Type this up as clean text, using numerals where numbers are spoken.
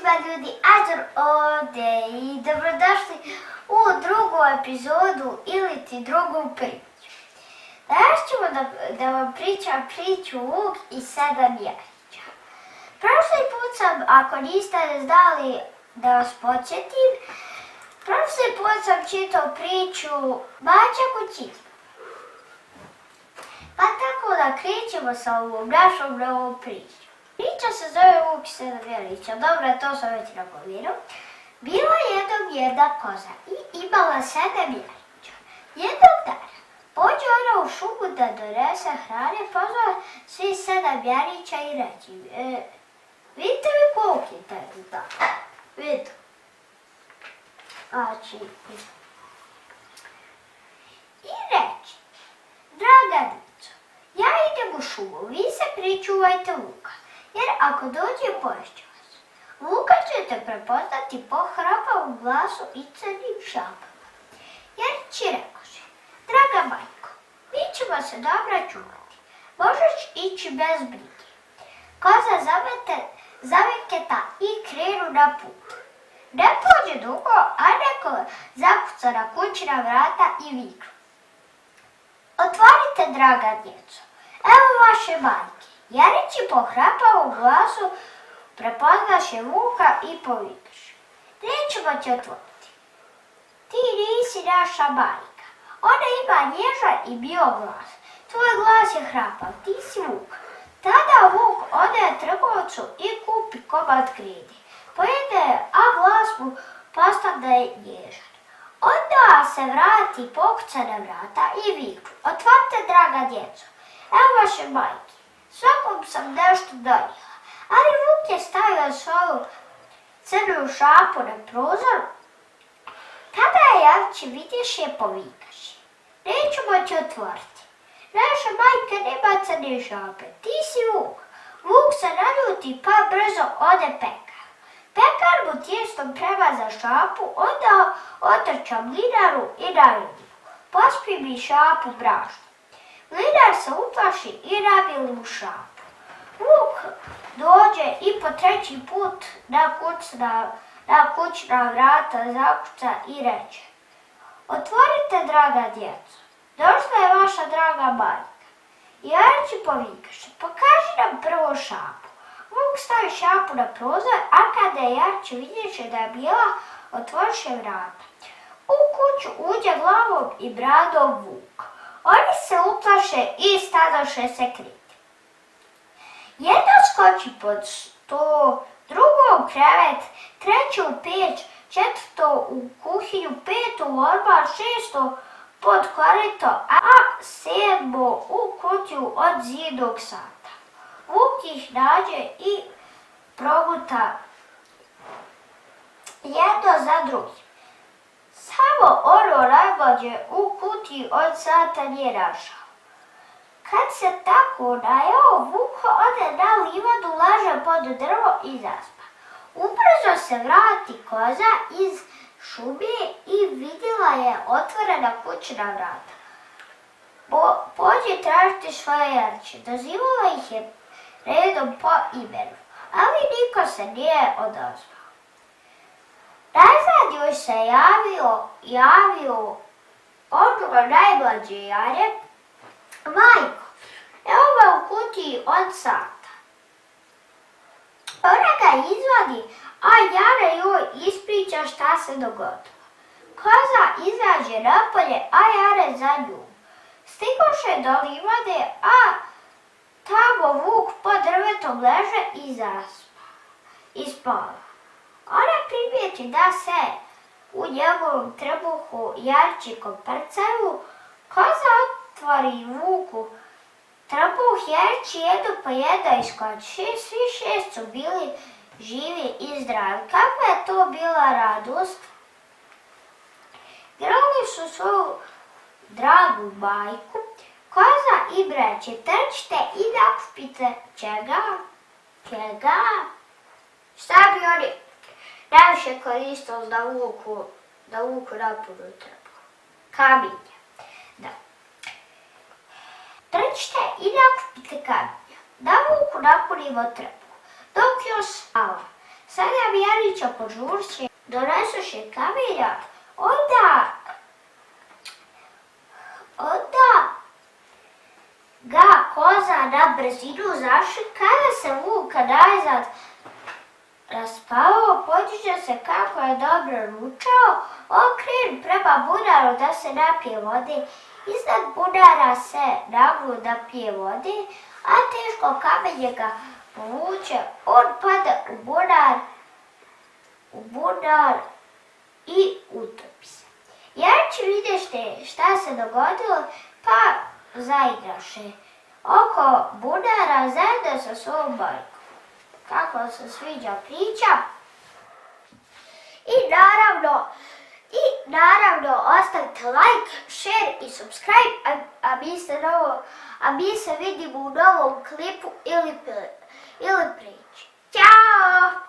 svima ljudi, Azor ovdje i dobrodošli u drugu epizodu ili ti drugu priču. Danas ćemo da vam pričam priču Vuk i 7 jajića. Prošli put sam, ako niste znali da vas podsjetim, prošli put sam čitao priču Mača kućica. Pa tako da krećemo sa ovom našom novom pričom. Priča se zove Vuk i 7 jajića. Dobro, to sam već napomenuo. Bila je jednom jedna koza i imala 7 jajića. Jednog dana pođe ona u šumu da donese hrane, pozvala svi 7 jajića i reći: vidite mi koliki je taj dan? Vidim. I reći: draga dico, ja idem u šumu, vi se pričuvajte Vuka, jer ako dođe poješće vas. Vuka ćete prepoznati po hrapavom glasu i crnim šapama. Jarići rekoše: draga majko, mi ćemo se dobro čuvati, možeš ići bez brige. Koza zaveketa i krenu na put. Ne prođe dugo, a neko zakuca na kućina vrata i viknu: otvorite, draga djeco, evo vaše majke. Jarići po hrapavom glasu prepoznaše Vuka i povikaše: nećemo ti otvoriti. Ti nisi naša majka. Ona ima nježan i bio glas. Tvoj glas je hrapav, ti si Vuk. Tada Vuk ode trgovcu i kupi komad krede. Pojede, a glas mu postane nježan. Onda se vrati, pokuca na vrata i viknu: otvorite, draga djeco, evo vaše majke. Svakom sam nešto donijela, ali Vuk je stavio svoju crnu šapu na prozor. Kada je Jarići vidješe, povikaše: nećemo ti otvoriti. Naša majka nema crne šape, ti si Vuk. Vuk se naljuti pa brzo ode pekar. Pekar mu tijestom premaza šapu, onda otrča mlinaru i naredi: pospi mi šapu brašnom. Mlinar se uplaši i nabili mu šapu. Vuk dođe i po treći put na kućna vrata zakuca i reče: otvorite, draga djeco, došla je vaša draga majka. I Jarići povikaše: pokaži nam prvo šapu. Vuk stavi šapu na prozor, a kada je Jarići vidješe da je bila, otvoriše vrata. U kuću uđe glavom i bradom Vuk. Oni se uplaše i stadoše se kriti. Jedno skoči pod sto, drugo u krevet, treće u peć, četvrto u kuhinju, peto u ormar, šesto pod korito, a sedmo u kutiju od zidnog sata. Vuk ih nađe i proguta jedno za drugim. Samo ono najmlađe u kutiji od sata nije našao. Kad se tako najeo, Vuk ode na livadu, laže pod drvo i zaspa. Ubrzo se vrati koza iz šume i vidjela je otvorena kućna vrata. Pođe tražiti svoje Jariće. Dozivala ih je redom po imenu, ali niko se nije odazvao. Najzad joj se javio ono najmlađe Jare: majko, evo ga u kutiji od sata. Ona ga izvadi, a Jara joj ispriča šta se dogodilo. Koza izađe napolje, a Jare za njom. Stigoše do livade, a tamo Vuk pod drvetom leže i zaspa. I spava. Ona primijeti da se u njegovom trbuhu Jarići koprcaju. Koza otvori Vuku trbuh, Jarići jedu po jedno iskoči. Svi 6 su bili živi i zdravi. Kakva je to bila radost! Grali su svoju dragu majku. Koza i breće: trčite i nakupite čega? Šta bi oni najviše koristili da Vuku napunu trbuh? Kamenje. Da. Trčite i nakupite kamenja da Vuku napunimo trbuh. Dok još spava, stavlja Jarića požurše, donesuše kamenjak, onda ga koza na brzinu zaši, kada se Vuka najzad raspavao, podiže se kako je dobro ručao, okren prema bunaru da se napije vode, iznad bunara se nagnu da pije vode, a teško kamenje ga povuče, on pada u bunar i utopi se. Jarić videšte šta se dogodilo, pa zaigraše oko bunara zajedno sa svom majkom. Kako se sviđa priča? I naravno ostavite like, share i subscribe, a mi se vidimo u novom klipu ili priči. Ćao!